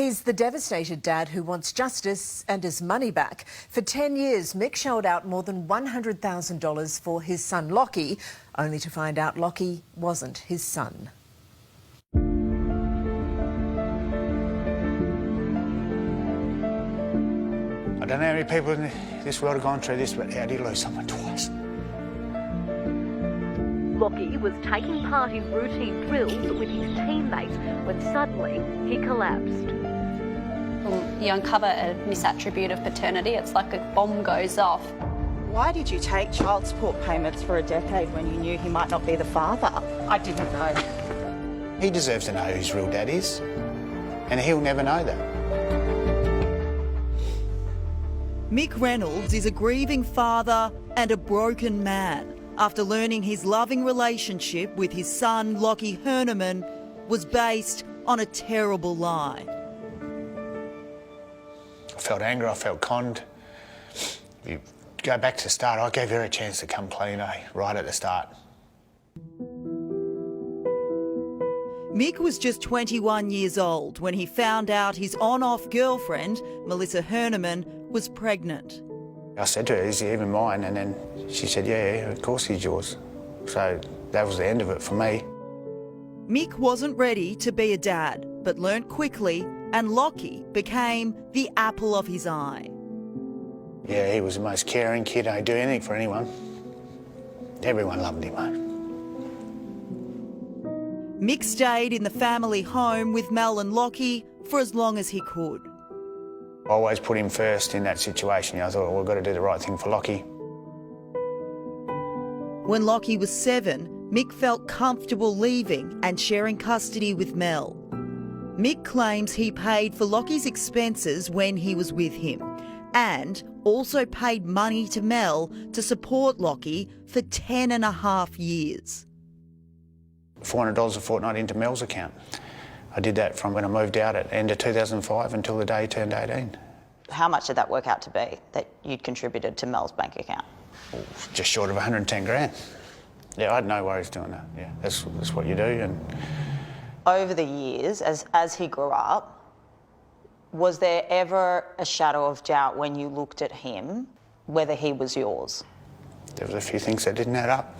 He's the devastated dad who wants justice and his money back. For 10 years, Mick shelled out more than $100,000 for his son Lockie, only to find out Lockie wasn't his son. I don't know how many people in this world have gone through this, but how do you lose someone twice? Lockie was taking part in routine drills with his teammates when suddenly he collapsed. You uncover a misattribute of paternity. It's like a bomb goes off. Why did you take child support payments for a decade when you knew he might not be the father? I didn't know. He deserves to know who his real dad is, and he'll never know that. Mick Reynolds is a grieving father and a broken man after learning his loving relationship with his son, Lockie Herneman, was based on a terrible lie. I felt anger, I felt conned. You go back to the start, I gave her a chance to come clean, right at the start. Mick was just 21 years old when he found out his on-off girlfriend, Melissa Herneman, was pregnant. I said to her, is he even mine? And then she said, yeah, of course he's yours. So that was the end of it for me. Mick wasn't ready to be a dad, but learnt quickly, and Lockie became the apple of his eye. Yeah, he was the most caring kid. I'd do anything for anyone. Everyone loved him, mate. Mick stayed in the family home with Mel and Lockie for as long as he could. I always put him first in that situation. I thought, well, we've got to do the right thing for Lockie. When Lockie was 7, Mick felt comfortable leaving and sharing custody with Mel. Mick claims he paid for Lockie's expenses when he was with him and also paid money to Mel to support Lockie for 10.5 years. $400 a fortnight into Mel's account. I did that from when I moved out at the end of 2005 until the day he turned 18. How much did that work out to be that you'd contributed to Mel's bank account? Just short of 110 grand. Yeah, I had no worries doing that. Yeah, that's what you do. And over the years, as he grew up, was there ever a shadow of doubt when you looked at him whether he was yours? There was a few things that didn't add up.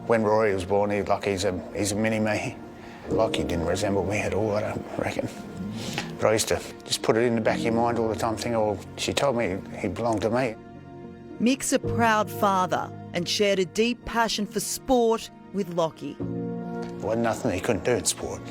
When Rory was born, he's a mini-me. Lockie didn't resemble me at all, I don't reckon. But I used to just put it in the back of your mind all the time, thinking, oh, she told me he belonged to me. Mick's a proud father and shared a deep passion for sport with Lockie. There wasn't nothing he couldn't do in sport.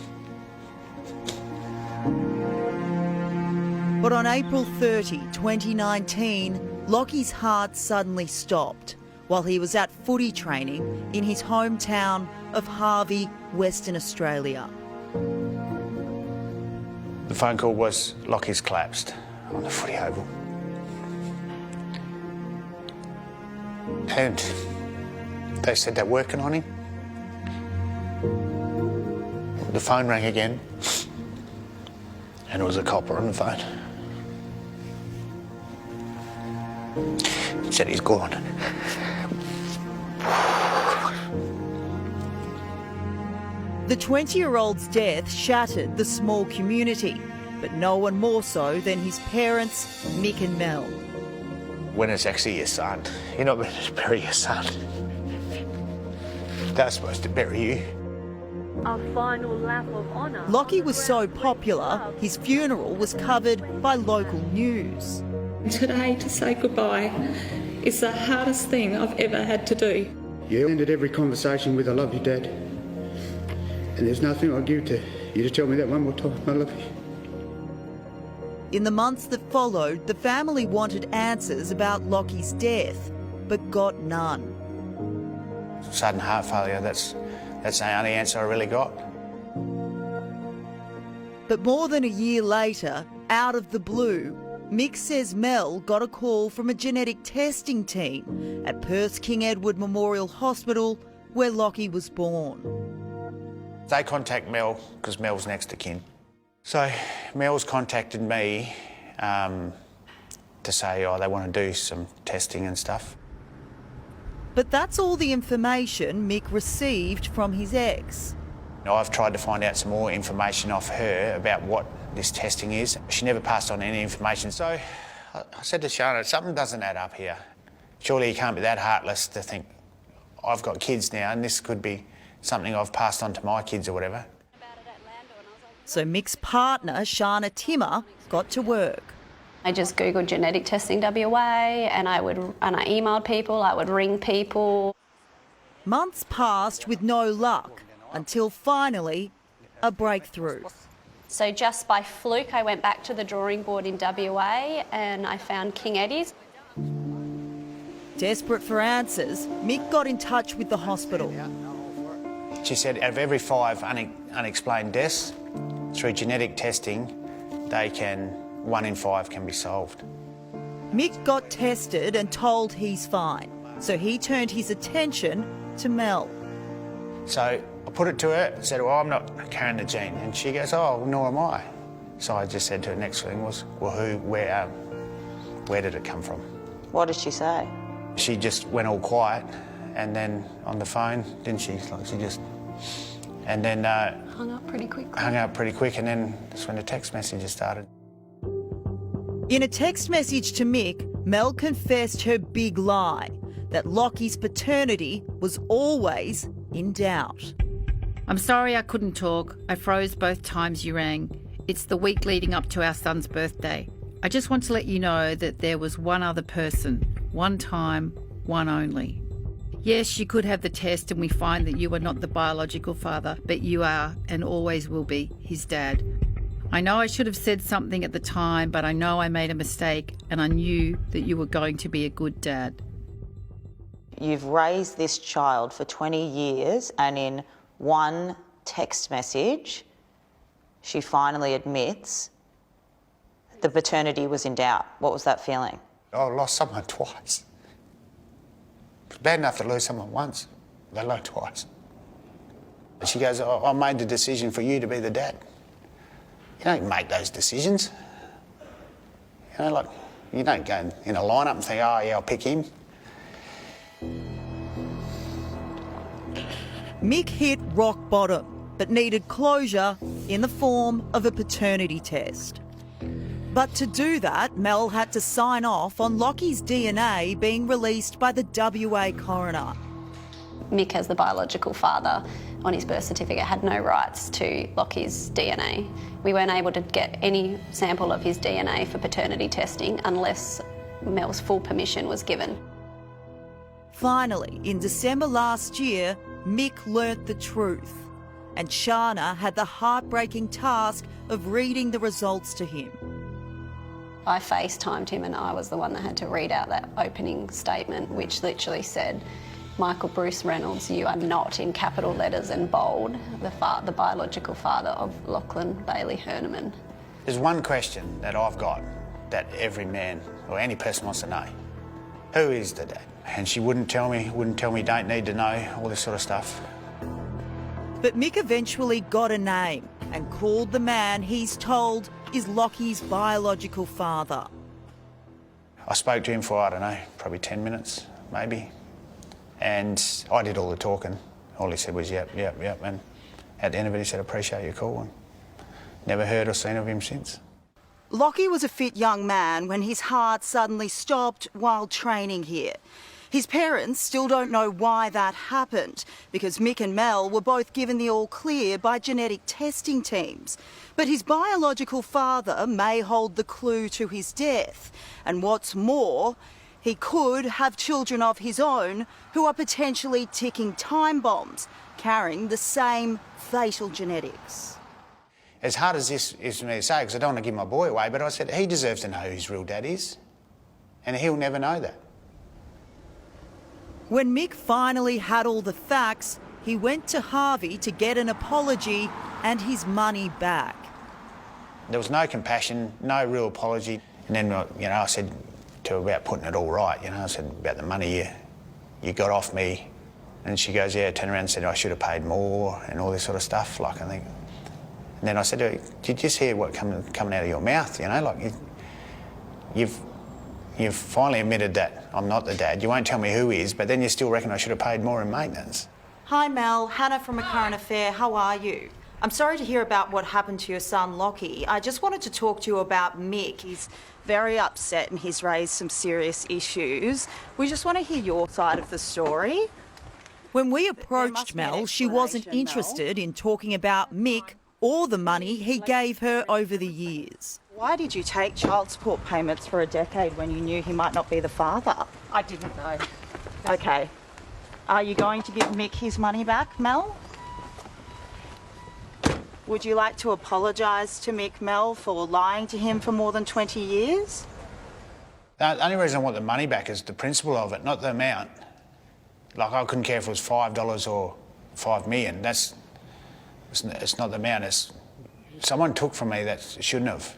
But on April 30, 2019, Lockie's heart suddenly stopped while he was at footy training in his hometown of Harvey, Western Australia. The phone call was Lockie's collapsed on the footy oval. And they said they're working on him. The phone rang again, and it was a copper on the phone. He said he's gone. The 20-year-old's death shattered the small community, but no one more so than his parents, Mick and Mel. When it's actually your son, you're not meant to bury your son. They're supposed to bury you. A final lap of honour. Lockie was so popular, his funeral was covered by local news. Today, to say goodbye is the hardest thing I've ever had to do. You ended every conversation with, I love you, Dad. And there's nothing I'll give to you to tell me that one more time, I love you. In the months that followed, the family wanted answers about Lockie's death, but got none. Sudden heart failure, that's the only answer I really got. But more than a year later, out of the blue, Mick says Mel got a call from a genetic testing team at Perth's King Edward Memorial Hospital, where Lockie was born. They contact Mel, because Mel's next to kin. So Mel's contacted me to say, oh, they want to do some testing and stuff. But that's all the information Mick received from his ex. I've tried to find out some more information off her about what this testing is. She never passed on any information. So I said to Shana, something doesn't add up here. Surely you can't be that heartless to think, I've got kids now and this could be something I've passed on to my kids or whatever. So Mick's partner, Shana Timmer, got to work. I just Googled genetic testing WA and I emailed people, I would ring people. Months passed with no luck until finally a breakthrough. So just by fluke, I went back to the drawing board in WA and I found King Eddie's. Desperate for answers, Mick got in touch with the hospital. She said out of every 5 unexplained deaths, through genetic testing, 1 in 5 can be solved. Mick got tested and told he's fine, so he turned his attention to Mel. So I put it to her, said, well, I'm not carrying the gene. And she goes, oh, nor am I. So I just said to her, next thing was, well, where did it come from? What did she say? She just went all quiet, and then on the phone, didn't she? Like she just, and then Hung up pretty quickly. Hung up pretty quick, and then that's when the text messages started. In a text message to Mick, Mel confessed her big lie, that Lockie's paternity was always in doubt. I'm sorry I couldn't talk. I froze both times you rang. It's the week leading up to our son's birthday. I just want to let you know that there was one other person, one time, one only. Yes, you could have the test and we find that you are not the biological father, but you are and always will be his dad. I know I should have said something at the time, but I know I made a mistake and I knew that you were going to be a good dad. You've raised this child for 20 years and in one text message, she finally admits the paternity was in doubt. What was that feeling? I lost someone twice. It's bad enough to lose someone once, let alone twice. And she goes, oh, I made the decision for you to be the dad. You don't make those decisions. You know, like, you don't go in a lineup and think, oh, yeah, I'll pick him. Mick hit rock bottom, but needed closure in the form of a paternity test. But to do that, Mel had to sign off on Lockie's DNA being released by the WA coroner. Mick, as the biological father on his birth certificate, had no rights to Lockie's DNA. We weren't able to get any sample of his DNA for paternity testing unless Mel's full permission was given. Finally, in December last year, Mick learnt the truth, and Shana had the heartbreaking task of reading the results to him. I FaceTimed him and I was the one that had to read out that opening statement, which literally said, Michael Bruce Reynolds, you are not, in capital letters and bold, the biological father of Lachlan Bailey Herneman. There's one question that I've got that every man or any person wants to know. Who is the dad? And she wouldn't tell me, don't need to know, all this sort of stuff. But Mick eventually got a name and called the man he's told is Lockie's biological father. I spoke to him for, I don't know, probably 10 minutes, maybe. And I did all the talking. All he said was, yep. And at the end of it, he said, appreciate your call. And never heard or seen of him since. Lockie was a fit young man when his heart suddenly stopped while training here. His parents still don't know why that happened, because Mick and Mel were both given the all clear by genetic testing teams. But his biological father may hold the clue to his death. And what's more, he could have children of his own who are potentially ticking time bombs, carrying the same fatal genetics. As hard as this is for me to say, because I don't want to give my boy away, but I said he deserves to know who his real dad is. And he'll never know that. When Mick finally had all the facts, he went to Harvey to get an apology and his money back. There was no compassion, no real apology. And then, I said to her about putting it all right, I said about the money you got off me. And she goes, yeah, turned around and said I should have paid more and all this sort of stuff, like I think. And then I said to her, did you just hear what coming out of your mouth, You've finally admitted that I'm not the dad. You won't tell me who is, but then you still reckon I should have paid more in maintenance. Hi Mel, Hannah from A Current Affair, how are you? I'm sorry to hear about what happened to your son Lockie. I just wanted to talk to you about Mick. He's very upset and he's raised some serious issues. We just want to hear your side of the story. When we approached Mel, she wasn't interested in talking about Mick or the money he gave her over the years. Why did you take child support payments for a decade when you knew he might not be the father? I didn't know. Okay. Are you going to give Mick his money back, Mel? Would you like to apologise to Mick, Mel, for lying to him for more than 20 years? The only reason I want the money back is the principle of it, not the amount. Like, I couldn't care if it was $5 or $5 million. It's not the amount. It's someone took from me that shouldn't have.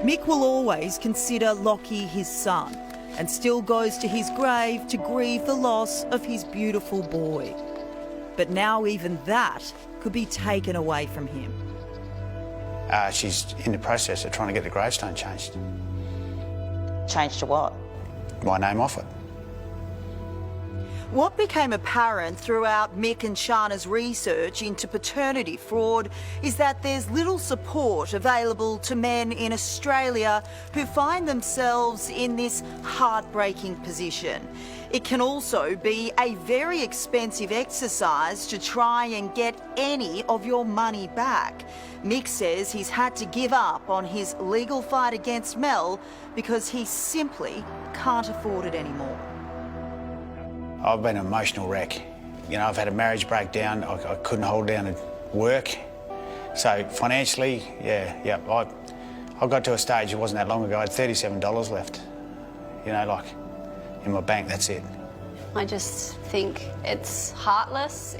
Mick will always consider Lockie his son and still goes to his grave to grieve the loss of his beautiful boy. But now even that could be taken away from him. She's in the process of trying to get the gravestone changed. Changed to what? My name off it. What became apparent throughout Mick and Shana's research into paternity fraud is that there's little support available to men in Australia who find themselves in this heartbreaking position. It can also be a very expensive exercise to try and get any of your money back. Mick says he's had to give up on his legal fight against Mel because he simply can't afford it anymore. I've been an emotional wreck. You know, I've had a marriage breakdown. I couldn't hold down at work. So financially, I got to a stage, it wasn't that long ago, I had $37 left. You know, like, in my bank, that's it. I just think it's heartless.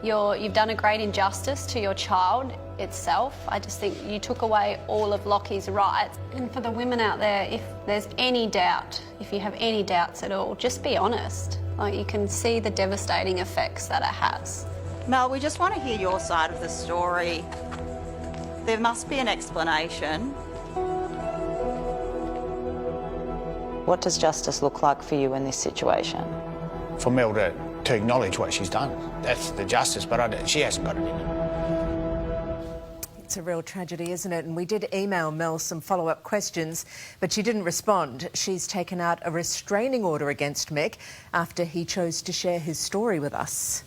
You've done a great injustice to your child itself. I just think you took away all of Lockie's rights. And for the women out there, if there's any doubt, if you have any doubts at all, just be honest. Like, you can see the devastating effects that it has. Mel, we just want to hear your side of the story. There must be an explanation. What does justice look like for you in this situation? For Mel to acknowledge what she's done, that's the justice, but she hasn't got it in her. It's a real tragedy, isn't it? And we did email Mel some follow-up questions, but she didn't respond. She's taken out a restraining order against Mick after he chose to share his story with us.